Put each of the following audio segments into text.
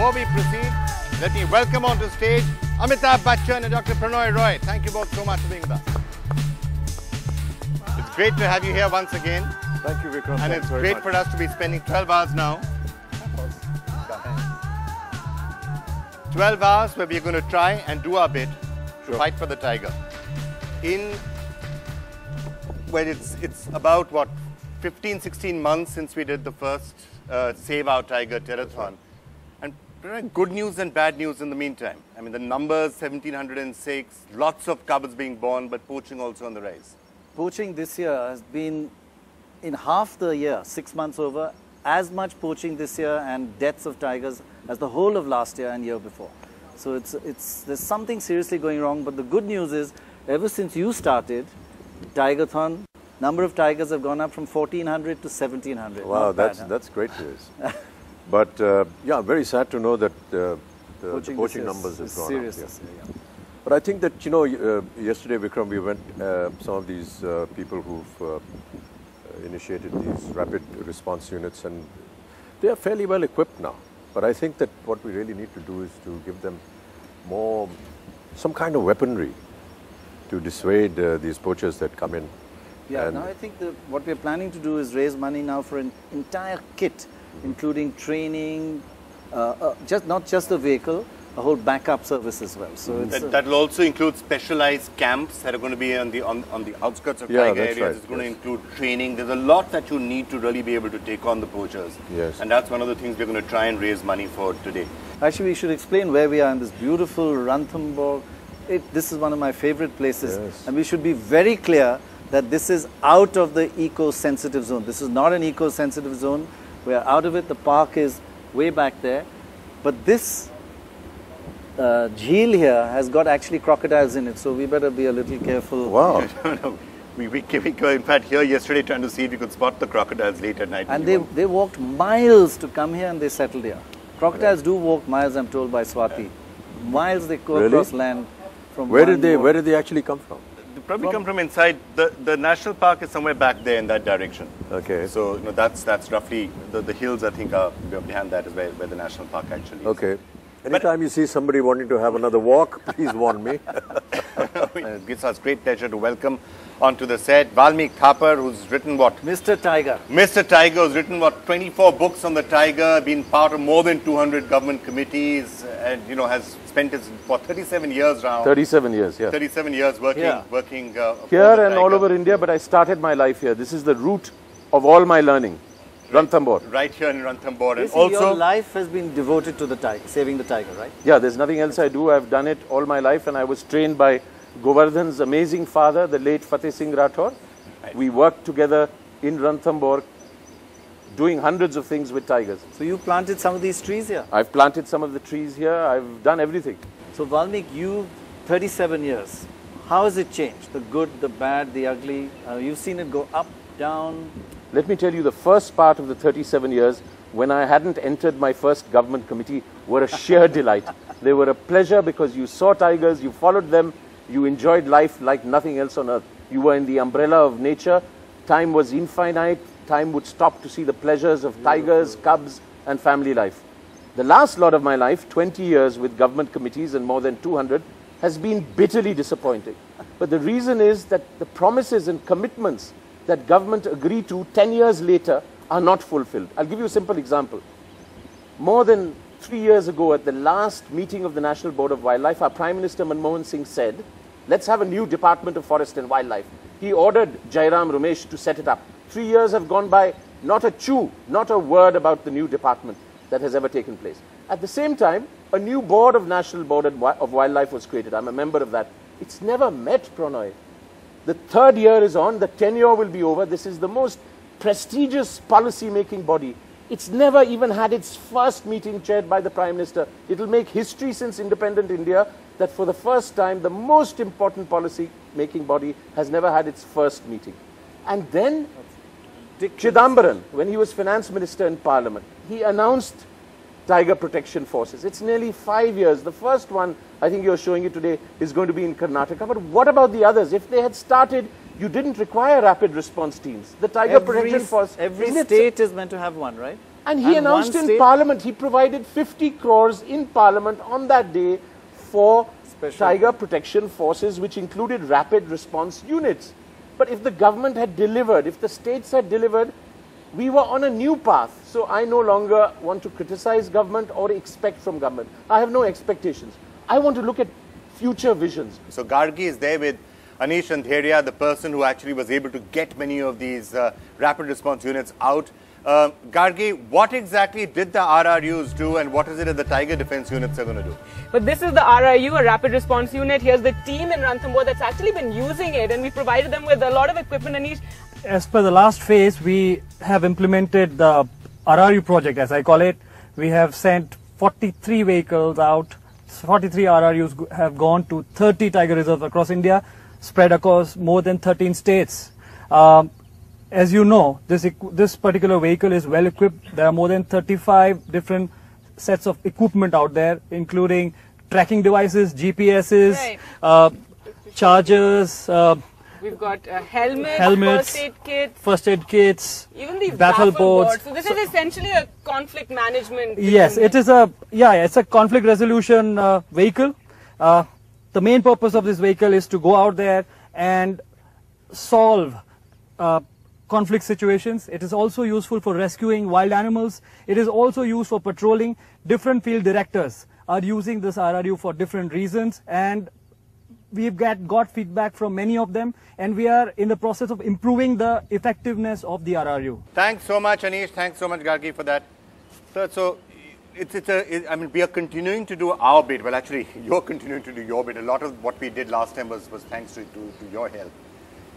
Before we proceed, let me welcome onto stage Amitabh Bachchan and Dr. Pranoy Roy. Thank you both so much for being with us. It's great to have you here once again. Thank you, Vikram. And it's great for us to be spending 12 hours now. 12 hours where we're going to try and do our bit to fight for the tiger. It's about, what, 15, 16 months since we did the first Save Our Tiger Telethon. And good news and bad news in the meantime. I mean, the numbers, 1,706, lots of cubs being born, but poaching also on the rise. Poaching this year has been, in half the year, 6 months over, as much poaching this year and deaths of tigers as the whole of last year and year before. So there's something seriously going wrong, but the good news is, ever since you started, Tigerthon, number of tigers have gone up from 1,400 to 1,700. Wow, that's great news. But yeah, very sad to know that the poaching numbers have gone up. Yeah. But I think that, you know, yesterday, Vikram, we went, some of these people who've initiated these rapid response units, and they are fairly well equipped now. But I think that what we really need to do is to give them some kind of weaponry to dissuade these poachers that come in. Yeah, now I think what we're planning to do is raise money now for an entire kit, including training, not just the vehicle, a whole backup service as well. So that will also include specialized camps that are going to be on the outskirts of tiger areas. Right. It's going to include training. There's a lot that you need to really be able to take on the poachers. Yes. And that's one of the things we're going to try and raise money for today. Actually, we should explain where we are in this beautiful Ranthambore. This is one of my favorite places. Yes. And we should be very clear that this is out of the eco-sensitive zone. This is not an eco-sensitive zone. We are out of it. The park is way back there. But this jheel here has got actually crocodiles in it, so we better be a little careful. Wow. No. We were in fact here yesterday trying to see if we could spot the crocodiles late at night. And they walked miles to come here and they settled here. Crocodiles do walk miles, I'm told by Swati. Miles they go across land from where did they actually come from? They probably come from inside. The national park is somewhere back there in that direction. Okay. So you know, that's roughly the hills, I think, are behind that is where the national park actually is. Okay. Anytime you see somebody wanting to have another walk, please warn me. It gives us great pleasure to welcome onto the set Valmik Thapar, who's written what? Mr. Tiger. Mr. Tiger, who's written what? 24 books on the tiger, been part of more than 200 government committees, and you know has spent his 37 years now. 37 years, yeah. 37 years working here and all over India, but I started my life here. This is the root of all my learning. Ranthambore. Right here in Ranthambore. And also, your life has been devoted to the tiger, saving the tiger, right? Yeah, there's nothing else I do. I've done it all my life, and I was trained by Govardhan's amazing father, the late Fateh Singh Rathore. Right. We worked together in Ranthambore, doing hundreds of things with tigers. So you planted some of these trees here? I've planted some of the trees here. I've done everything. So Valmik, 37 years. How has it changed? The good, the bad, the ugly? You've seen it go up, down? Let me tell you, the first part of the 37 years, when I hadn't entered my first government committee, were a sheer delight. They were a pleasure because you saw tigers, you followed them, you enjoyed life like nothing else on earth. You were in the umbrella of nature. Time was infinite. Time would stop to see the pleasures of tigers, cubs, and family life. The last lot of my life, 20 years with government committees and more than 200, has been bitterly disappointing. But the reason is that the promises and commitments that government agreed to 10 years later are not fulfilled. I'll give you a simple example. More than 3 years ago at the last meeting of the National Board of Wildlife, our Prime Minister Manmohan Singh said, let's have a new Department of Forest and Wildlife. He ordered Jairam Ramesh to set it up. 3 years have gone by, not a chew, not a word about the new department that has ever taken place. At the same time, a new board of National Board of Wildlife was created. I'm a member of that. It's never met, Pranoy. The third year is on, the tenure will be over. This is the most prestigious policy-making body. It's never even had its first meeting chaired by the Prime Minister. It will make history since independent India that for the first time, the most important policy-making body has never had its first meeting. And then, Chidambaran, when he was Finance Minister in Parliament, he announced Tiger Protection Forces. It's nearly 5 years. The first one, I think you're showing it today, is going to be in Karnataka. But what about the others? If they had started, you didn't require rapid response teams. The Tiger Protection Force. Every state is meant to have one, right? And he announced in Parliament, he provided 50 crores in Parliament on that day for tiger protection forces, which included rapid response units. But if the government had delivered, if the states had delivered, we were on a new path. So I no longer want to criticize government or expect from government. I have no expectations. I want to look at future visions. So Gargi is there with Anish Andheria, the person who actually was able to get many of these rapid response units out. Gargi, what exactly did the RRUs do, and what is it that the Tiger Defence Units are going to do? But this is the RRU, a rapid response unit. Here's the team in Ranthambore that's actually been using it, and we provided them with a lot of equipment. Anish, as per the last phase, we have implemented the RRU project, as I call it. We have sent 43 vehicles out. 43 RRUs have gone to 30 tiger reserves across India, spread across more than 13 states. As you know, this particular vehicle is well equipped. There are more than 35 different sets of equipment out there, including tracking devices, GPSs, chargers. We've got helmets, first aid kits, even these battle boards. So this is essentially a conflict management. Yes, it is it's a conflict resolution vehicle. The main purpose of this vehicle is to go out there and solve conflict situations. It is also useful for rescuing wild animals. It is also used for patrolling. Different field directors are using this RRU for different reasons, and we've got feedback from many of them, and we are in the process of improving the effectiveness of the RRU. Thanks so much, Anish. Thanks so much, Gargi, for that. So I mean, we are continuing to do our bit. Well, actually, you're continuing to do your bit. A lot of what we did last time was thanks to your help.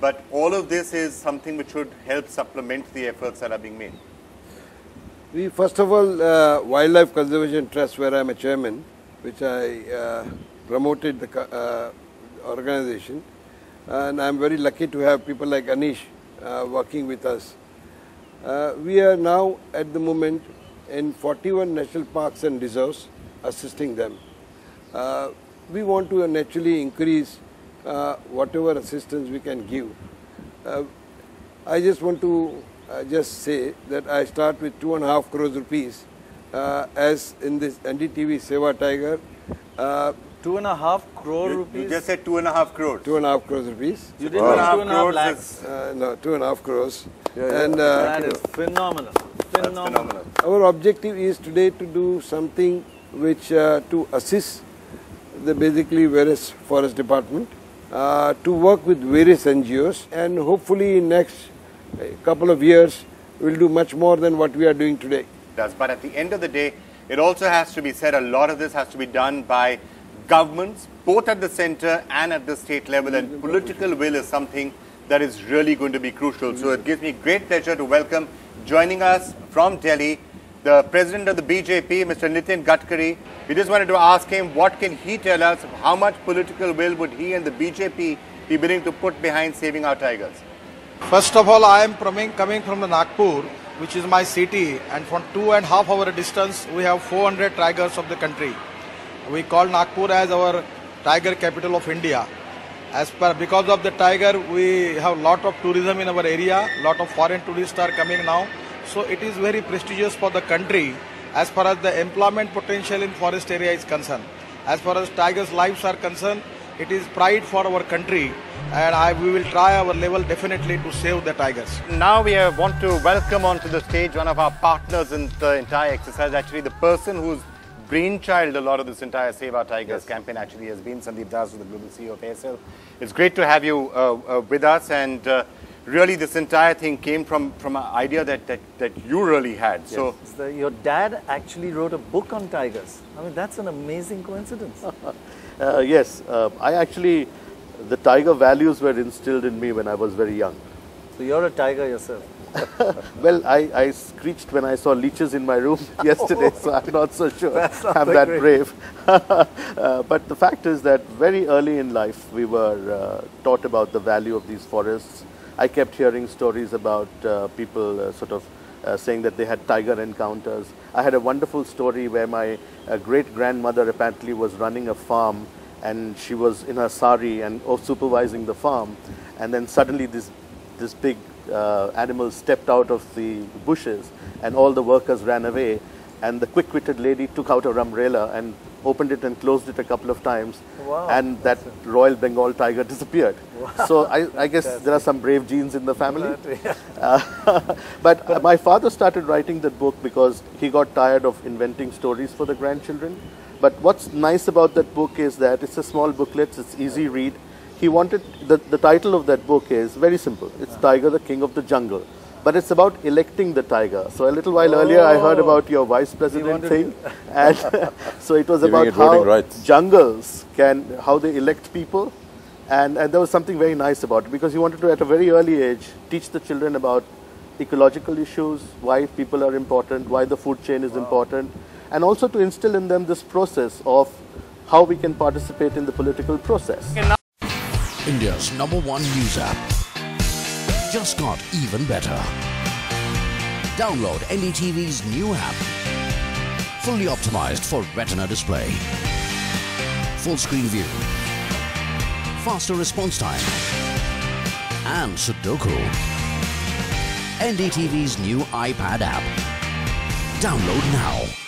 But all of this is something which should help supplement the efforts that are being made. We, first of all, Wildlife Conservation Trust, where I'm a chairman, which I promoted the organization, and I'm very lucky to have people like Anish working with us. We are now at the moment in 41 national parks and reserves, assisting them. We want to naturally increase whatever assistance we can give. I just want to just say that I start with 2.5 crores rupees as in this NDTV Seva Tiger. 2.5 crore rupees? You just said 2.5 crores. 2.5 crores rupees. You didn't wow. 2.5 lakhs. No, 2.5 crores. And that is phenomenal. Phenomenal. Our objective is today to do something which to assist the basically various forest department, to work with various NGOs, and hopefully in next couple of years we'll do much more than what we are doing today. But at the end of the day, it also has to be said, a lot of this has to be done by governments, both at the center and at the state level, and political will is something that is really going to be crucial. So it gives me great pleasure to welcome, joining us from Delhi, the President of the BJP, Mr. Nitin Gadkari. We just wanted to ask him, what can he tell us? How much political will would he and the BJP be willing to put behind saving our tigers? First of all, I am coming from the Nagpur, which is my city, and from 2.5 hour distance, we have 400 tigers of the country. We call Nagpur as our tiger capital of India. Because of the tiger, we have lot of tourism in our area. Lot of foreign tourists are coming now. So it is very prestigious for the country as far as the employment potential in forest area is concerned. As far as tigers' lives are concerned, it is pride for our country, and we will try our level definitely to save the tigers. Now we want to welcome onto the stage one of our partners in the entire exercise, actually the person whose brainchild a lot of this entire Save Our Tigers campaign actually has been, Sandeep Das, the global CEO of Aircel. It's great to have you with us, and really this entire thing came from an idea that you really had. Yes. So your dad actually wrote a book on tigers. I mean, that's an amazing coincidence. Yes, the tiger values were instilled in me when I was very young. So you're a tiger yourself? Well, I screeched when I saw leeches in my room yesterday, so I'm not so sure I'm that brave. But the fact is that very early in life, we were taught about the value of these forests. I kept hearing stories about people saying that they had tiger encounters. I had a wonderful story where my great-grandmother apparently was running a farm, and she was in her sari and supervising the farm, and then suddenly this big animals stepped out of the bushes and all the workers ran away, and the quick-witted lady took out her umbrella and opened it and closed it a couple of times, and that Royal Bengal tiger disappeared. So I guess there are some brave genes in the family. But my father started writing that book because he got tired of inventing stories for the grandchildren. But what's nice about that book is that it's a small booklet, it's easy read. He wanted, the title of that book is very simple. It's Tiger, the King of the Jungle. But it's about electing the tiger. So a little while earlier, I heard about your vice president thing. And so it was about how jungles how they elect people. And there was something very nice about it, because he wanted to, at a very early age, teach the children about ecological issues, why people are important, why the food chain is important, and also to instill in them this process of how we can participate in the political process. India's #1 news app just got even better. Download NDTV's new app, fully optimized for retina display, full screen view, faster response time, and Sudoku. NDTV's new iPad app. Download now.